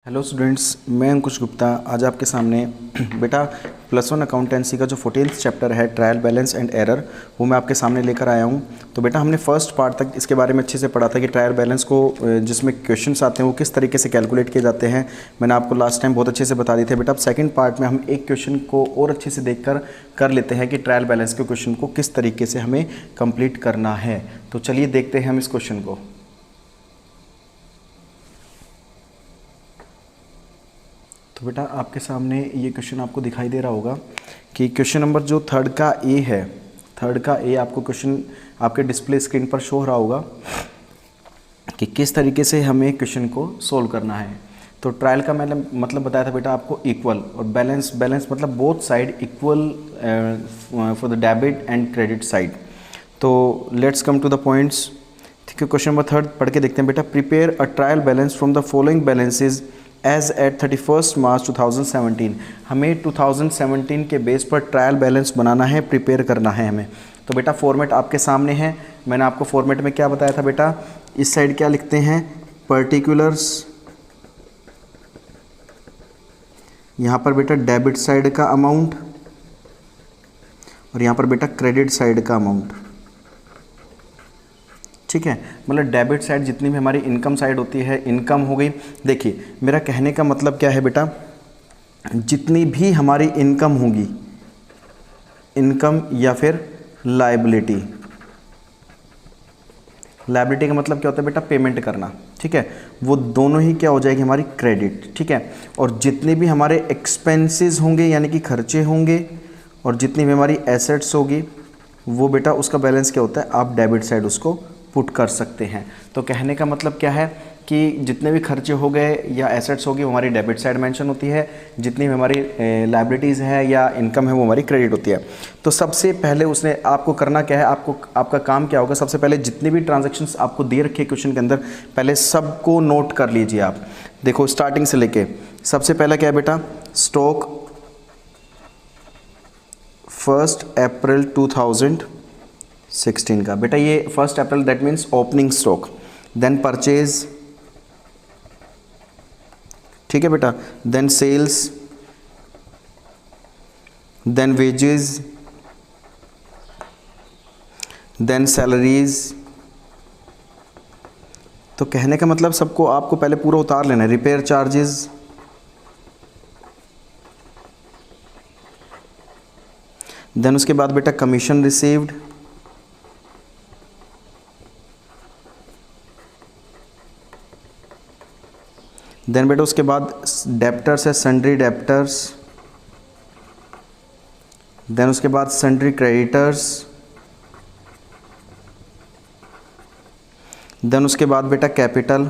Hello students, मैं अंकुश गुप्ता आज आपके सामने बेटा +1 अकाउंटेंसी का जो 14th चैप्टर है ट्रायल बैलेंस एंड एरर वो मैं आपके सामने लेकर आया हूँ। तो बेटा हमने फर्स्ट पार्ट तक इसके बारे में अच्छे से पढ़ा था कि ट्रायल बैलेंस को जिसमें क्वेश्चंस आते हैं वो किस तरीके से कैलकुलेट किए जाते हैं। मैंने आपको लास्ट टाइम बहुत अच्छे से बता दिए थे। बेटा अब सेकेंड पार्ट में हम एक क्वेश्चन को और अच्छे से देख कर लेते हैं कि ट्रायल बैलेंस के क्वेश्चन को किस तरीके से हमें कंप्लीट करना है। तो चलिए देखते हैं हम इस क्वेश्चन को। तो बेटा आपके सामने ये क्वेश्चन आपको दिखाई दे रहा होगा कि क्वेश्चन नंबर जो थर्ड का ए आपको क्वेश्चन आपके डिस्प्ले स्क्रीन पर शो हो रहा होगा कि किस तरीके से हमें क्वेश्चन को सोल्व करना है। तो ट्रायल का मैंने मतलब बताया था बेटा आपको इक्वल, और बैलेंस मतलब both side equal for the debit and credit side. तो let's come to the points. ठीक है, क्वेश्चन नंबर थर्ड पढ़ के देखते हैं बेटा। Prepare a trial balance from the following balances as at 31 March 2017। हमें 2017 के बेस पर ट्रायल बैलेंस बनाना है, प्रिपेयर करना है हमें। तो बेटा फॉर्मेट आपके सामने है। मैंने आपको फॉर्मेट में क्या बताया था बेटा, इस साइड क्या लिखते हैं, पर्टिकुलर्स, यहाँ पर बेटा डेबिट साइड का अमाउंट और यहाँ पर बेटा क्रेडिट साइड का अमाउंट। ठीक है, मतलब डेबिट साइड जितनी भी हमारी इनकम साइड होती है, इनकम हो गई। देखिए मेरा कहने का मतलब क्या है बेटा, जितनी भी हमारी इनकम होगी, इनकम या फिर लायबिलिटी का मतलब क्या होता है बेटा, पेमेंट करना। ठीक है, वो दोनों ही क्या हो जाएगी हमारी क्रेडिट। ठीक है, और जितने भी हमारे एक्सपेंसेस होंगे यानी कि खर्चे होंगे, और जितनी भी हमारी एसेट्स होगी वो बेटा उसका बैलेंस क्या होता है, आप डेबिट साइड उसको पुट कर सकते हैं। तो कहने का मतलब क्या है कि जितने भी खर्चे हो गए या एसेट्स होगी वो हमारी डेबिट साइड मेंशन होती है, जितनी भी हमारी लायबिलिटीज़ है या इनकम है वो हमारी क्रेडिट होती है। तो सबसे पहले उसने आपको करना क्या है, आपका काम क्या होगा, सबसे पहले जितने भी ट्रांजैक्शंस आपको दे रखे क्वेश्चन के अंदर पहले सबको नोट कर लीजिए आप। देखो स्टार्टिंग से लेके सबसे पहला क्या है बेटा, स्टॉक 1 अप्रैल 2016 का। बेटा ये 1 April that means opening stock. Then purchase, ठीक है बेटा, then sales, then wages, then salaries. तो कहने का मतलब सबको आपको पहले पूरा उतार लेना है। रिपेयर चार्जेस, देन उसके बाद बेटा कमीशन रिसीव्ड, देन बेटा उसके बाद डेप्टर्स है, सन्ड्री डेप्टर्स, देन उसके बाद सन्ड्री क्रेडिटर्स, देन उसके बाद बेटा कैपिटल,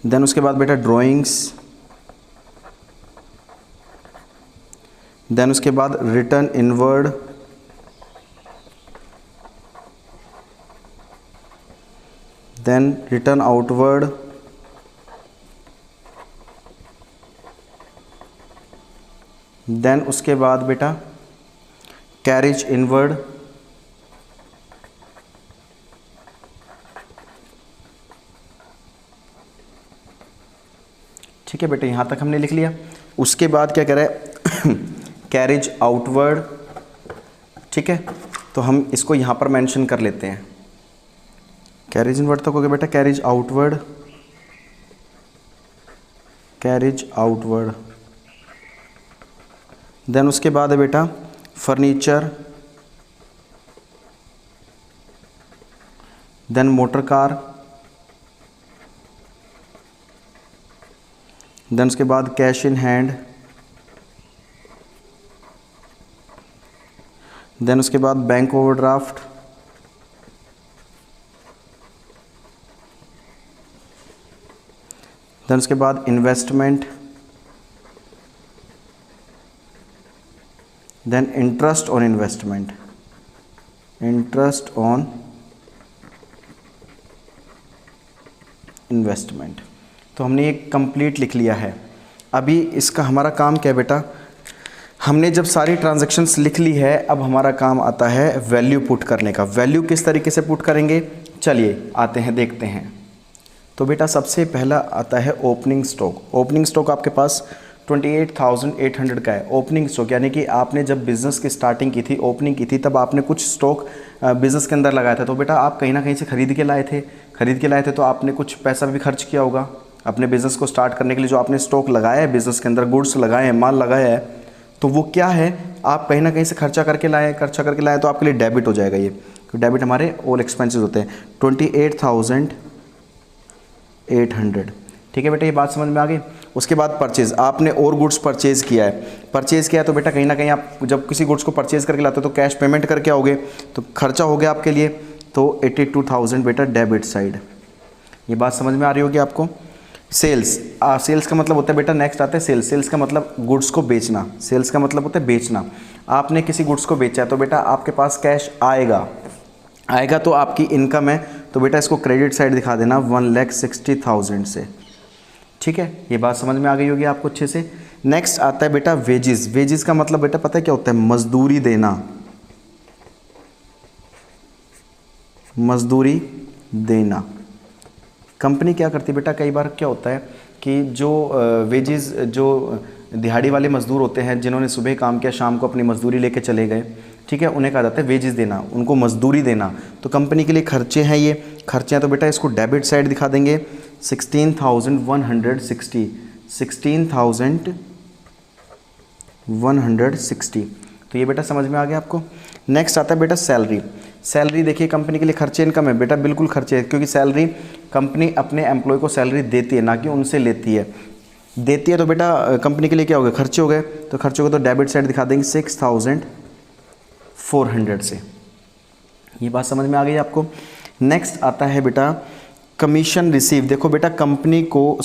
देन उसके बाद बेटा ड्राइंग्स, देन उसके बाद return inward, then return outward, then उसके बाद बेटा कैरेज इनवर्ड, ठीक है बेटा यहाँ तक हमने लिख लिया। उसके बाद क्या करें, कैरेज आउटवर्ड। ठीक है, तो हम इसको यहाँ पर मेंशन कर लेते हैं। कैरेज इनवर्ड तक हो गया बेटा, carriage outward, carriage outward. Then उसके बाद है बेटा furniture, then motor car, then उसके बाद कैश इन हैंड, देन उसके बाद बैंक ओवरड्राफ्ट, देन उसके बाद investment, then interest on investment, interest on investment. तो हमने ये कंप्लीट लिख लिया है। अभी इसका हमारा काम क्या है बेटा, हमने जब सारी ट्रांजैक्शंस लिख ली है, अब हमारा काम आता है वैल्यू पुट करने का। वैल्यू किस तरीके से पुट करेंगे, चलिए आते हैं देखते हैं। तो बेटा सबसे पहला आता है ओपनिंग स्टॉक। ओपनिंग स्टॉक आपके पास 28,800 का है ओपनिंग स्टॉक, यानी कि आपने जब बिज़नेस की स्टार्टिंग की थी, ओपनिंग की थी, तब आपने कुछ स्टॉक बिज़नेस के अंदर लगाया था। तो बेटा आप कहीं ना कहीं से खरीद के लाए थे तो आपने कुछ पैसा भी खर्च किया होगा अपने बिज़नेस को स्टार्ट करने के लिए। जो आपने स्टॉक लगाया है बिज़नेस के अंदर, गुड्स लगाए हैं, माल लगाया है, तो वो क्या है, आप कहीं ना कहीं से खर्चा करके लाए तो आपके लिए डेबिट हो जाएगा ये। तो डेबिट हमारे ऑल एक्सपेंसेस होते हैं 28,800। ठीक है बेटा, ये बात समझ में आ गई। उसके बाद परचेज़, आपने और गुड्स परचेज़ किया है तो बेटा कहीं ना कहीं आप जब किसी गुड्स को परचेज़ करके लाते हो तो कैश पेमेंट करके आओगे, तो खर्चा हो गया आपके लिए, तो 82,000 बेटा डेबिट साइड। ये बात समझ में आ रही होगी आपको। सेल्स, सेल्स का मतलब होता है बेटा, नेक्स्ट आता है सेल्स। सेल्स का मतलब गुड्स को बेचना, सेल्स का मतलब होता है बेचना। आपने किसी गुड्स को बेचा है तो बेटा आपके पास कैश आएगा तो आपकी इनकम है, तो बेटा इसको क्रेडिट साइड दिखा देना 1,60,000 से। ठीक है, ये बात समझ में आ गई होगी आपको अच्छे से। नेक्स्ट आता है बेटा वेजेस। वेजेस का मतलब बेटा पता है क्या होता है, मजदूरी देना। कंपनी क्या करती है बेटा, कई बार क्या होता है कि जो वेजेस, जो दिहाड़ी वाले मजदूर होते हैं जिन्होंने सुबह काम किया, शाम को अपनी मजदूरी लेके चले गए, ठीक है, उन्हें कहा जाता है वेजेस देना, उनको मजदूरी देना। तो कंपनी के लिए खर्चे हैं, ये खर्चे हैं, तो बेटा इसको डेबिट साइड दिखा देंगे 16,160। तो ये बेटा समझ में आ गया आपको। नेक्स्ट आता है बेटा सैलरी। सैलरी देखिए कंपनी के लिए खर्चे इनकम है बेटा, बिल्कुल खर्चे है, क्योंकि सैलरी कंपनी अपने एम्प्लॉय को सैलरी देती है, ना कि उनसे लेती है। देती है तो बेटा कंपनी के लिए क्या हो गया, खर्चे हो गए। तो खर्चे हो गए तो डेबिट साइड दिखा देंगे 6,400 से। ये बात समझ में आ गई आपको। नेक्स्ट आता है बेटा कमीशन रिसीव। देखो बेटा कंपनी को,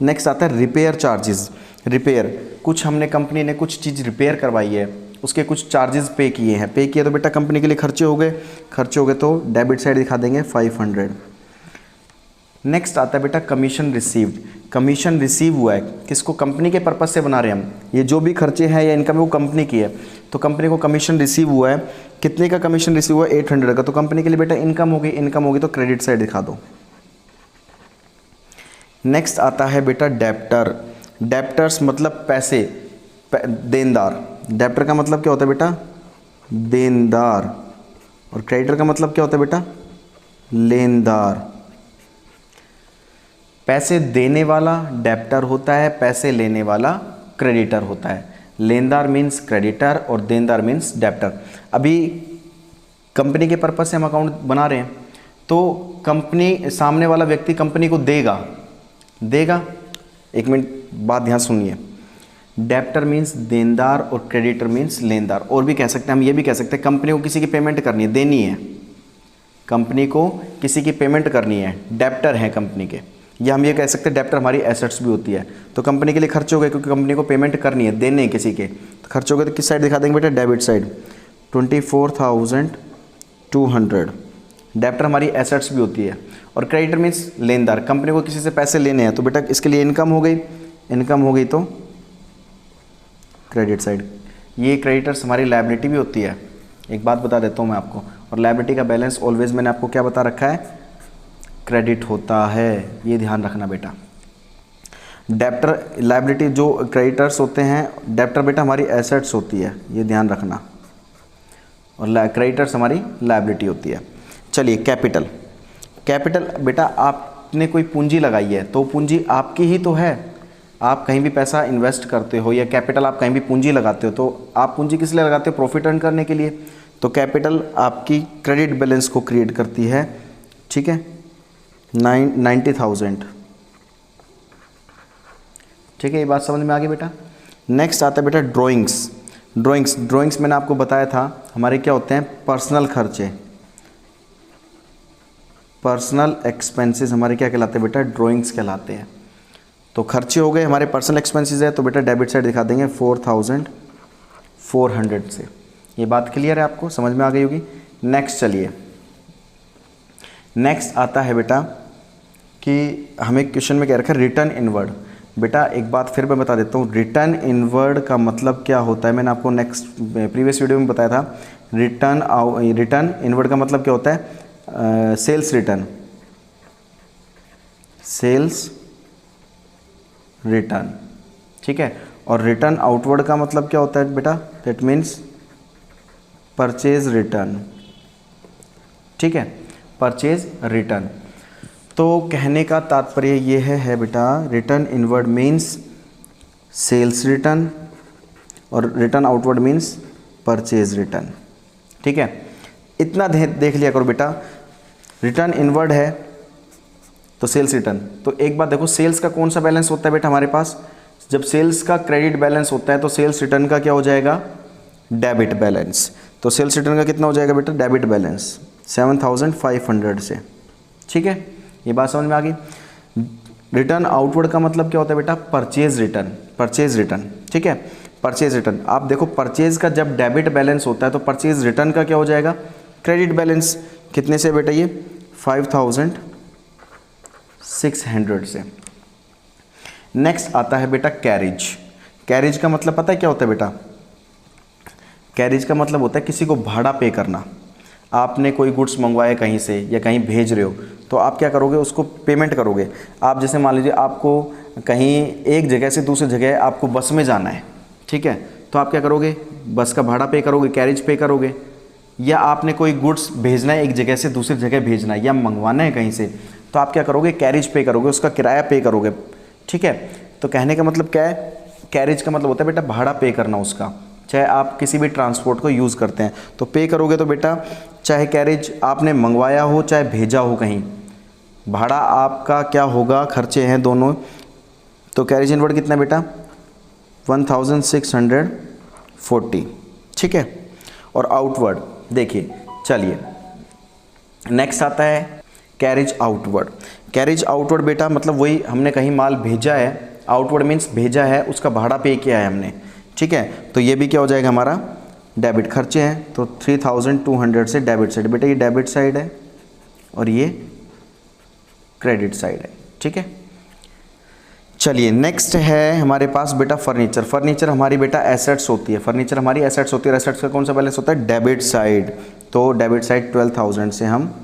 नेक्स्ट आता है रिपेयर चार्जेस। रिपेयर, कुछ हमने कंपनी ने कुछ चीज़ रिपेयर करवाई है, उसके कुछ चार्जेस पे किए तो बेटा कंपनी के लिए खर्चे हो गए तो डेबिट साइड दिखा देंगे 500। नेक्स्ट आता है बेटा कमीशन रिसीव्ड। कमीशन रिसीव हुआ है, किसको, कंपनी के पर्पस से बना रहे हैं हम, ये जो भी खर्चे हैं या इनकम है वो कंपनी की है, तो कंपनी को कमीशन रिसीव हुआ है। कितने का कमीशन रिसीव हुआ है, 800 का। तो कंपनी के लिए बेटा इनकम होगी तो क्रेडिट साइड दिखा दो। नेक्स्ट आता है बेटा डेप्टर। डेप्टर्स मतलब पैसे, देनदार। डेप्टर का मतलब क्या होता है बेटा, देनदार, और क्रेडिटर का मतलब क्या होता है बेटा, लेनदार। पैसे देने वाला डेप्टर होता है, पैसे लेने वाला क्रेडिटर होता है। लेनदार मीन्स क्रेडिटर और देनदार मीन्स डेप्टर। अभी कंपनी के पर्पस से हम अकाउंट बना रहे हैं, तो कंपनी, सामने वाला व्यक्ति कंपनी को देगा। एक मिनट बात ध्यान सुनिए। डेप्टर मीन्स देनदार और क्रेडिटर मीन्स लेनदार। और भी कह सकते हैं, हम ये भी कह सकते हैं कंपनी को किसी की पेमेंट करनी है, देनी है, कंपनी को किसी की पेमेंट करनी है, डेप्टर है कंपनी के। या हम ये कह सकते हैं डेप्टर हमारी एसेट्स भी होती है। तो कंपनी के लिए खर्च हो गए क्योंकि कंपनी को पेमेंट करनी है, देने किसी के, तो खर्च हो गए तो किस साइड दिखा देंगे बेटा, डेबिट साइड 24,200। डेप्टर हमारी एसेट्स भी होती है। और क्रेडिटर मीन्स लेनदार, कंपनी को किसी से पैसे लेने हैं, तो बेटा इसके लिए इनकम हो गई तो क्रेडिट साइड। ये क्रेडिटर्स हमारी लायबिलिटी भी होती है, एक बात बता देता हूँ मैं आपको। और लायबिलिटी का बैलेंस ऑलवेज मैंने आपको क्या बता रखा है, क्रेडिट होता है, ये ध्यान रखना बेटा। डेप्टर लायबिलिटी, जो क्रेडिटर्स होते हैं, डेप्टर बेटा हमारी एसेट्स होती है, ये ध्यान रखना, और क्रेडिटर्स हमारी लायबिलिटी होती है। चलिए कैपिटल बेटा आपने कोई पूंजी लगाई है तो पूंजी आपकी ही तो है। आप कहीं भी पैसा इन्वेस्ट करते हो या कैपिटल आप कहीं भी पूंजी लगाते हो, तो आप पूंजी किस लिए लगाते हो, प्रॉफिट अर्न करने के लिए। तो कैपिटल आपकी क्रेडिट बैलेंस को क्रिएट करती है, ठीक है, 90,000। ठीक है, ये बात समझ में आ गई बेटा। नेक्स्ट आता है बेटा ड्राइंग्स मैंने आपको बताया था हमारे क्या होते हैं, पर्सनल खर्चे, पर्सनल एक्सपेंसेस हमारे क्या कहलाते हैं बेटा, ड्राइंग्स कहलाते हैं। तो खर्चे हो गए हमारे, पर्सनल एक्सपेंसेस है, तो बेटा डेबिट साइड दिखा देंगे 4,400 से। ये बात क्लियर है आपको, समझ में आ गई होगी। नेक्स्ट चलिए, नेक्स्ट आता है बेटा कि हमें क्वेश्चन में कह रखा है रिटर्न इनवर्ड। बेटा एक बात फिर मैं बता देता हूँ, रिटर्न इनवर्ड का मतलब क्या होता है, मैंने आपको प्रीवियस वीडियो में बताया था। रिटर्न इनवर्ड का मतलब क्या होता है, सेल्स रिटर्न। सेल्स रिटर्न, ठीक है। और रिटर्न आउटवर्ड का मतलब क्या होता है बेटा, दैट मीन्स परचेज रिटर्न, ठीक है, परचेज रिटर्न। तो कहने का तात्पर्य ये है बेटा, return inward means sales return और return outward means purchase return, ठीक है। इतना देख लिया करो बेटा, रिटर्न इनवर्ड है तो सेल्स रिटर्न। तो एक बात देखो, सेल्स का कौन सा बैलेंस होता है बेटा हमारे पास, जब सेल्स का क्रेडिट बैलेंस होता है तो सेल्स रिटर्न का क्या हो जाएगा, डेबिट बैलेंस। तो सेल्स रिटर्न का कितना हो जाएगा बेटा, डेबिट बैलेंस 7500 से, ठीक है। ये बात समझ में आ गई। रिटर्न आउटवर्ड का मतलब क्या होता है बेटा, परचेज रिटर्न, परचेज रिटर्न, ठीक है, परचेज रिटर्न। आप देखो परचेज का जब डेबिट बैलेंस होता है तो परचेज रिटर्न का क्या हो जाएगा, क्रेडिट बैलेंस। कितने से बेटा, ये 5600 से। नेक्स्ट आता है बेटा कैरेज। कैरेज का मतलब पता है क्या होता है बेटा, कैरेज का मतलब होता है किसी को भाड़ा पे करना। आपने कोई गुड्स मंगवाए कहीं से या कहीं भेज रहे हो तो आप क्या करोगे, उसको पेमेंट करोगे। आप जैसे मान लीजिए आपको कहीं एक जगह से दूसरी जगह आपको बस में जाना है, ठीक है, तो आप क्या करोगे, बस का भाड़ा पे करोगे, कैरेज पे करोगे। या आपने कोई गुड्स भेजना है, एक जगह से दूसरी जगह भेजना है या मंगवाना है कहीं से, तो आप क्या करोगे, कैरेज पे करोगे, उसका किराया पे करोगे, ठीक है। तो कहने का मतलब क्या है, कैरेज का मतलब होता है बेटा भाड़ा पे करना उसका। चाहे आप किसी भी ट्रांसपोर्ट को यूज़ करते हैं तो पे करोगे, तो बेटा चाहे कैरेज आपने मंगवाया हो चाहे भेजा हो कहीं, भाड़ा आपका क्या होगा, खर्चे हैं दोनों। तो कैरेज इनवर्ड कितना बेटा, 1640, ठीक है। और आउटवर्ड देखिए, चलिए नेक्स्ट आता है कैरेज आउटवर्ड। कैरेज आउटवर्ड बेटा मतलब वही, हमने कहीं माल भेजा है, आउटवर्ड मीन्स भेजा है, उसका भाड़ा पे किया है हमने, ठीक है। तो ये भी क्या हो जाएगा हमारा, डेबिट। खर्चे हैं तो 3200 से डेबिट साइड, बेटा ये डेबिट साइड है और ये क्रेडिट साइड है, ठीक है। चलिए नेक्स्ट है हमारे पास बेटा फर्नीचर। फर्नीचर हमारी बेटा एसेट्स होती है, फर्नीचर हमारी एसेट्स होती है। एसेट्स का कौन सा बैलेंस होता है, डेबिट साइड। तो डेबिट साइड 12000 से हम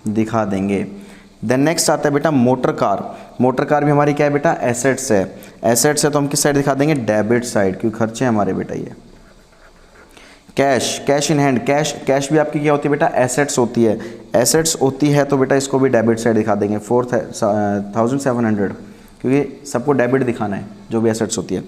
दिखा देंगे। देन नेक्स्ट आता है बेटा मोटर कार। मोटर कार भी हमारी क्या है बेटा, एसेट्स है। एसेट्स है तो हम किस साइड दिखा देंगे, डेबिट साइड, क्योंकि खर्चे हैं हमारे बेटा ये। Cash, cash in hand, cash भी आपकी क्या होती है बेटा, एसेट्स होती है। एसेट्स होती है तो बेटा इसको भी डेबिट साइड दिखा देंगे 4700, क्योंकि सबको डेबिट दिखाना है जो भी एसेट्स होती है।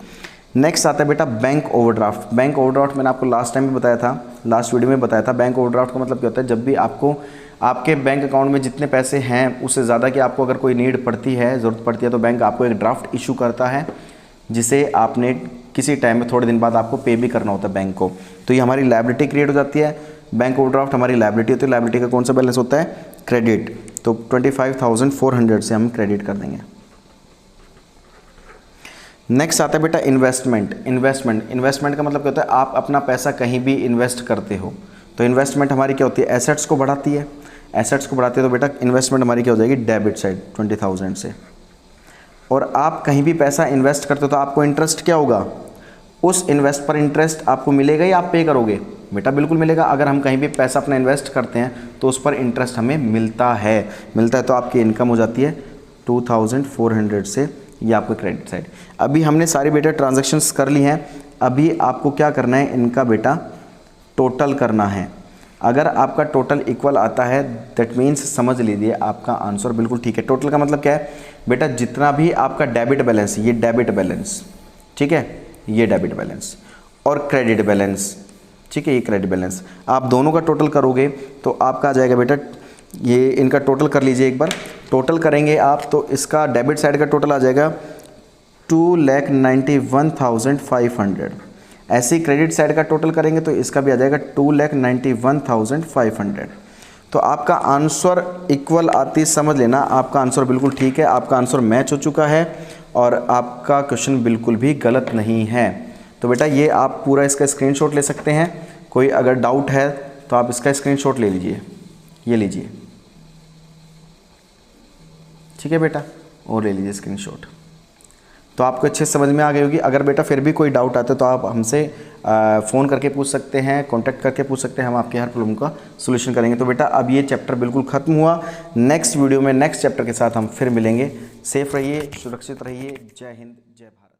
नेक्स्ट आता है बेटा बैंक ओवरड्राफ्ट। बैंक ओवरड्राफ्ट मैंने आपको लास्ट टाइम भी बताया था, लास्ट वीडियो में बताया था। बैंक ओवरड्राफ्ट का मतलब क्या होता है, जब भी आपको आपके बैंक अकाउंट में जितने पैसे हैं उससे ज़्यादा की आपको अगर कोई नीड पड़ती है, ज़रूरत पड़ती है, तो बैंक आपको एक ड्राफ्ट इशू करता है जिसे आपने किसी टाइम में थोड़े दिन बाद आपको पे भी करना होता है बैंक को। तो ये हमारी लायबिलिटी क्रिएट हो जाती है। बैंक ओवरड्राफ्ट हमारी लायबिलिटी होती है। लायबिलिटी का कौन सा बैलेंस होता है, क्रेडिट। तो 25400 से हम क्रेडिट कर देंगे। नेक्स्ट आता है बेटा इन्वेस्टमेंट। इन्वेस्टमेंट का मतलब क्या होता है, आप अपना पैसा कहीं भी इन्वेस्ट करते हो। तो इन्वेस्टमेंट हमारी क्या होती है, एसेट्स को बढ़ाती है। एसेट्स को बढ़ाती है तो बेटा इन्वेस्टमेंट हमारी क्या हो जाएगी, डेबिट साइड 20000 से। और आप कहीं भी पैसा इन्वेस्ट करते हो तो आपको इंटरेस्ट क्या होगा, उस इन्वेस्ट पर इंटरेस्ट आपको मिलेगा या आप पे करोगे, बेटा बिल्कुल मिलेगा। अगर हम कहीं भी पैसा अपना इन्वेस्ट करते हैं तो उस पर इंटरेस्ट हमें मिलता है तो आपकी इनकम हो जाती है 2400 से, ये आपका क्रेडिट साइड। अभी हमने सारी बेटा ट्रांजैक्शंस कर ली हैं। अभी आपको क्या करना है, इनका बेटा टोटल करना है। अगर आपका टोटल इक्वल आता है दैट मीन्स समझ लीजिए आपका आंसर बिल्कुल ठीक है। टोटल का मतलब क्या है बेटा, जितना भी आपका डेबिट बैलेंस, ये डेबिट बैलेंस, ठीक है, ये डेबिट बैलेंस और क्रेडिट बैलेंस, ठीक है, ये क्रेडिट बैलेंस, आप दोनों का टोटल करोगे तो आपका आ जाएगा बेटा, ये इनका टोटल कर लीजिए एक बार। टोटल करेंगे आप तो इसका डेबिट साइड का टोटल आ जाएगा 2,91,500। ऐसे ही क्रेडिट साइड का टोटल करेंगे तो इसका भी आ जाएगा 2,91,500। तो आपका आंसर इक्वल आती समझ लेना, आपका आंसर बिल्कुल ठीक है, आपका आंसर मैच हो चुका है और आपका क्वेश्चन बिल्कुल भी गलत नहीं है। तो बेटा ये आप पूरा इसका स्क्रीनशॉट ले सकते हैं। कोई अगर डाउट है तो आप इसका स्क्रीनशॉट ले लीजिए, ये लीजिए, ठीक है बेटा, और ले लीजिए स्क्रीनशॉट। तो आपको अच्छे समझ में आ गई होगी। अगर बेटा फिर भी कोई डाउट आता है तो आप हमसे फ़ोन करके पूछ सकते हैं, कांटेक्ट करके पूछ सकते हैं, हम आपके हर प्रॉब्लम का सॉल्यूशन करेंगे। तो बेटा अब ये चैप्टर बिल्कुल ख़त्म हुआ। नेक्स्ट वीडियो में नेक्स्ट चैप्टर के साथ हम फिर मिलेंगे। सेफ रहिए, सुरक्षित रहिए। जय हिंद, जय भारत।